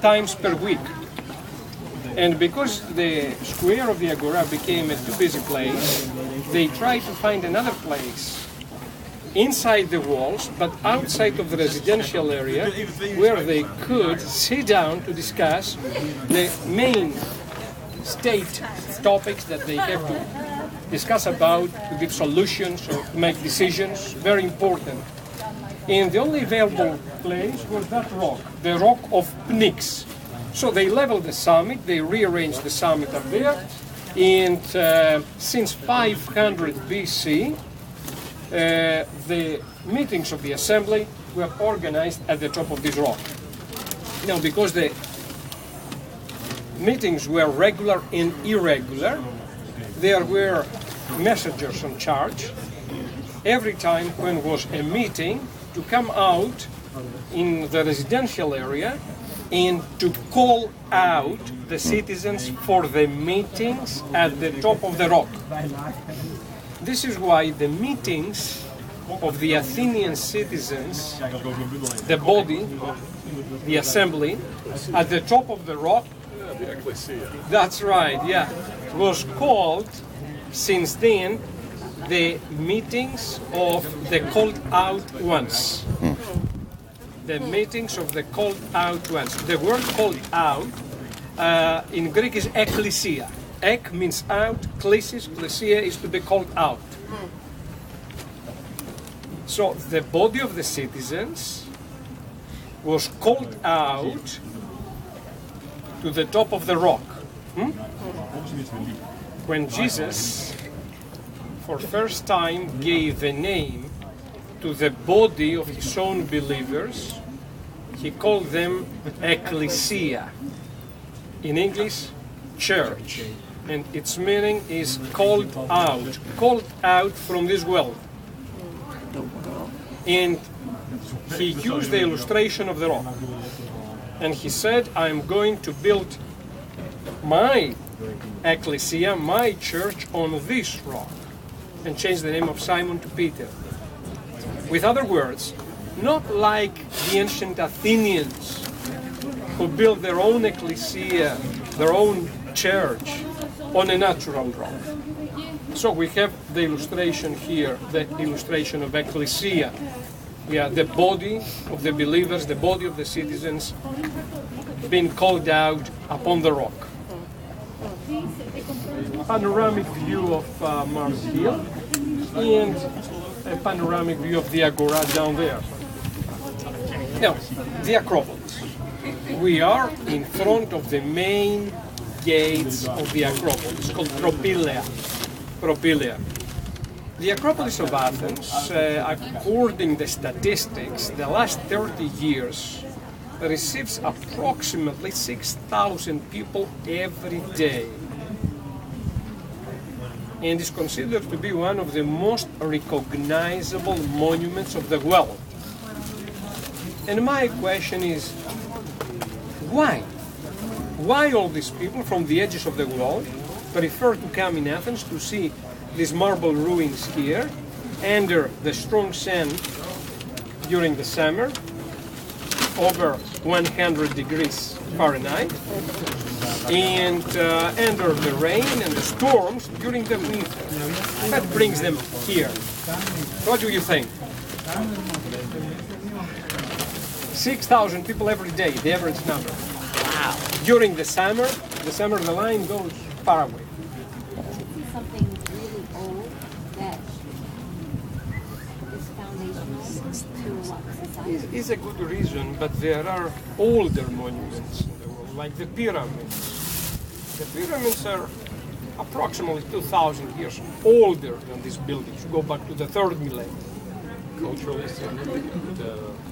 times per week. And because the square of the Agora became a too busy place, they tried to find another place inside the walls, but outside of the residential area, where they could sit down to discuss the main state topics that they have to discuss about, to give solutions or to make decisions, very important. And the only available place was that rock, the rock of Pnyx. So they leveled the summit, they rearranged the summit up there, and since 500 BC, the meetings of the assembly were organized at the top of this rock. Now, because the meetings were regular and irregular, there were messengers in charge every time when was a meeting to come out in the residential area and to call out the citizens for the meetings at the top of the rock. This is why the meetings of the Athenian citizens, the body, the assembly, at the top of the rock, that's right, yeah, was called since then the meetings of the called out ones. The meetings of the called out ones. The word called out in Greek is ekklesia. Ek means out, klesia is to be called out. So the body of the citizens was called out to the top of the rock. When Jesus, for first time, gave a name to the body of his own believers, he called them ekklesia. In English, church. And its meaning is called out from this world. And he used the illustration of the rock. And he said, I'm going to build my ecclesia, my church, on this rock. And change the name of Simon to Peter. With other words, not like the ancient Athenians who built their own ecclesia, their own church, on a natural rock. So we have the illustration here, the illustration of ecclesia. Yeah, the body of the believers, the body of the citizens being called out upon the rock. Panoramic view of Mars Hill and a panoramic view of the Agora down there. Now, the Acropolis. We are in front of the main gates of the Acropolis, called Propylea. The Acropolis of Athens, according to statistics, the last 30 years receives approximately 6,000 people every day, and is considered to be one of the most recognizable monuments of the world. And my question is, why? Why all these people from the edges of the world prefer to come in Athens to see these marble ruins here under the strong sun during the summer, over 100 degrees Fahrenheit, and under the rain and the storms during the winter? That brings them here. What do you think? 6,000 people every day, the average number. Wow. During the summer the line goes far away. Something really old that is foundational to what society. It's a good reason, but there are older monuments in the world, like the pyramids. The pyramids are approximately 2,000 years older than these buildings. Go back to the 3rd millennium. Culturally significant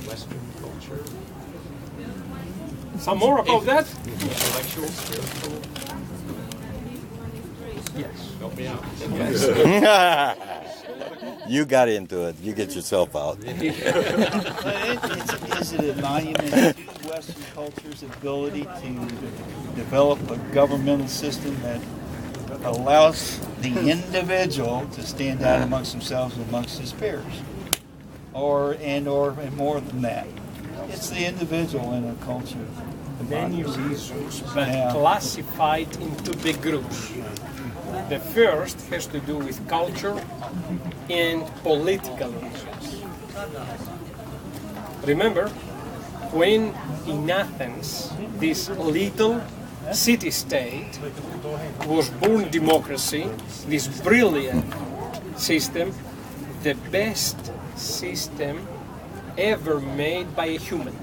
Western culture. Some more about that? Intellectual, spiritual. Yes. Help me out. You got into it. You get yourself out. Is it a monument to Western culture's ability to develop a governmental system that allows the individual to stand out amongst themselves and amongst his peers? And more than that, it's the individual in a culture many reasons, but Yeah. classified into big groups. The first has to do with culture and political reasons. Remember, when in Athens, this little city-state was born democracy, this brilliant system, the best system ever made by a human.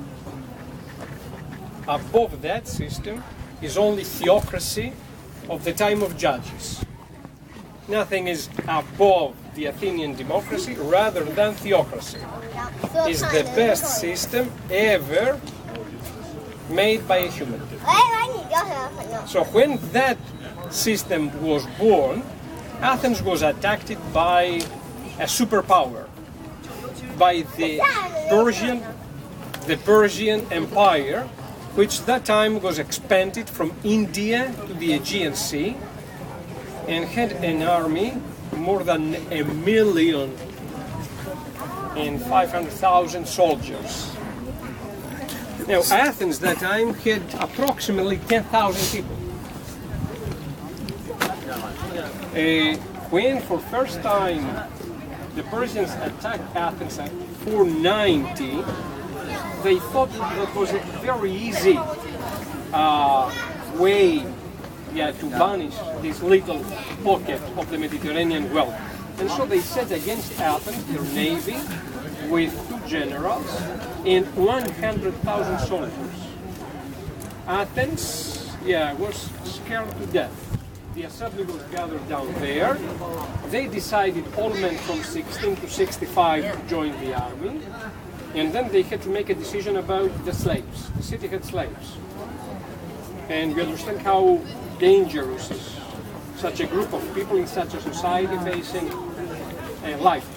Above that system is only theocracy of the time of judges. Nothing is above the Athenian democracy rather than theocracy. Is the best system ever made by a human. So when that system was born, Athens was attacked by a superpower, by the Persian Empire, which that time was expanded from India to the Aegean Sea and had an army more than 1,500,000 soldiers. Now Athens that time had approximately 10,000 people. When for first time the Persians attacked Athens at 490, they thought that was a very easy way to banish this little pocket of the Mediterranean wealth. And so they set against Athens their navy with 2 generals and 100,000 soldiers. Athens, was scared to death. The assembly was gathered down there. They decided all men from 16 to 65 to join the army. And then they had to make a decision about the slaves. The city had slaves. And we understand how dangerous is such a group of people in such a society facing life.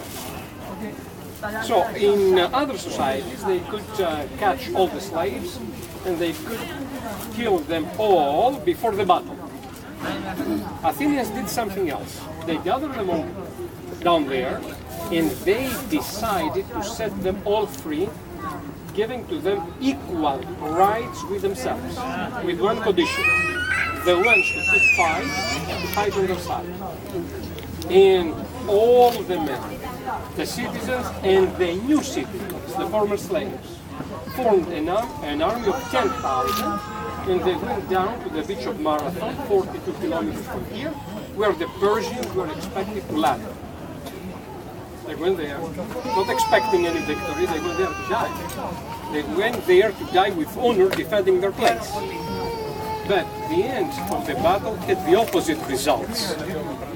So in other societies they could catch all the slaves and they could kill them all before the battle. Athenians did something else. They gathered them all down there and they decided to set them all free, giving to them equal rights with themselves, with one condition. The ones who could fight on their side. And all the men, the citizens and the new citizens, the former slaves, formed an army of 10,000 and they went down to the beach of Marathon, 42 kilometers from here, where the Persians were expected to land. They went there, not expecting any victory, they went there to die. They went there to die with honor, defending their place. But the end of the battle had the opposite results.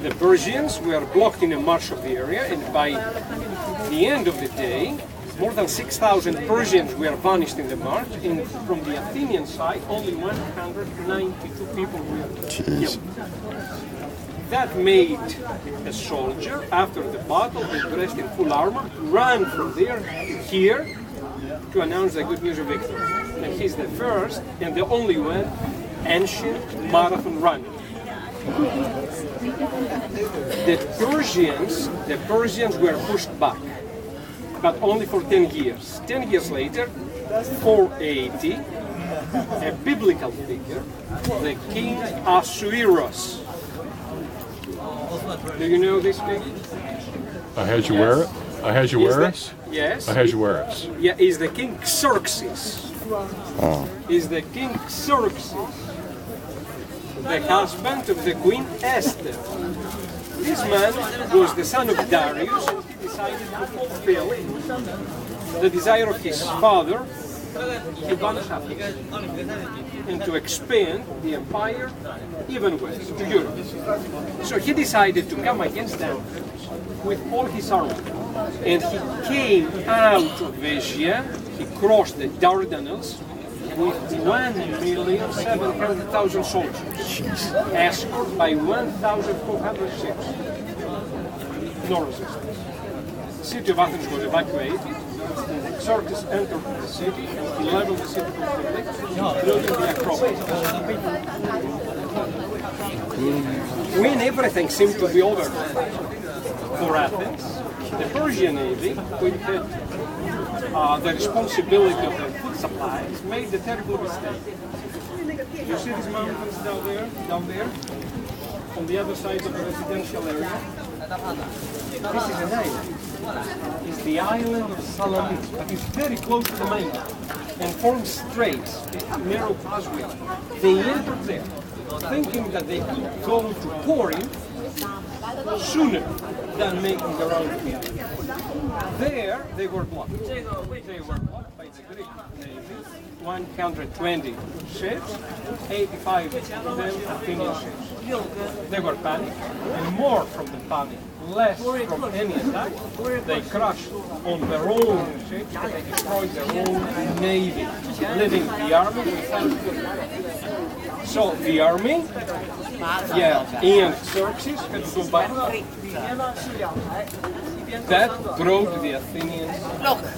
The Persians were blocked in a marsh of the area, and by the end of the day, more than 6,000 Persians were vanished in the march, and from the Athenian side, only 192 people were killed. That made a soldier, after the battle, dressed in full armor, run from there to here to announce the good news of victory. And he's the first and the only one ancient marathon runner. The Persians were pushed back, but only for 10 years. 10 years later, 480, a biblical figure, the king Ahasuerus. Do you know this king? Ahasuerus? Ahasuerus? Yes. Ahasuerus. Yeah, is the king Xerxes. Is the king Xerxes, the husband of the queen Esther. This man was the son of Darius, and he decided to fulfill the desire of his father to banish Athens and to expand the empire even west to Europe. So he decided to come against them with all his army, and he came out of Asia. He crossed the Dardanelles with 1,700,000 soldiers, escorted by 1,400 ships. No resistance. The city of Athens was evacuated. Xerxes entered the city and he leveled the city completely, including the Acropolis. When everything seemed to be over for Athens, the Persian navy, which had the responsibility of the food supplies, made the terrible mistake. You see these mountains down there, on the other side of the residential area? This is an island. It's the island of Salamis, but it's very close to the mainland and forms straits, narrow passways. They entered there, thinking that they could go to Corinth sooner than making the round here. There, they were blocked. They were blocked by the Greek Navy, 120 ships, 85 of them Athenian ships. They were panicked, and more from the panic, less from any attack. They crashed on their own ships, they destroyed their own navy, leaving the army without. So the army, and Xerxes had to go back. That brought the Athenians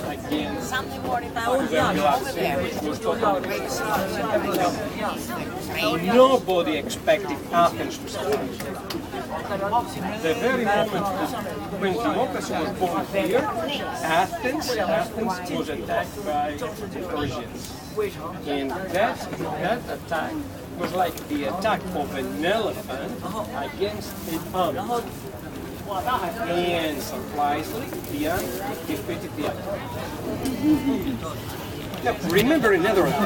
against the Milesians, which was totally. Nobody expected Athens to succeed. The very moment when democracy was born here, Athens was attacked by the Persians. And that attack was like the attack of an elephant against a ant. And surprisingly, the ant defeated the elephant. Now, remember another attack.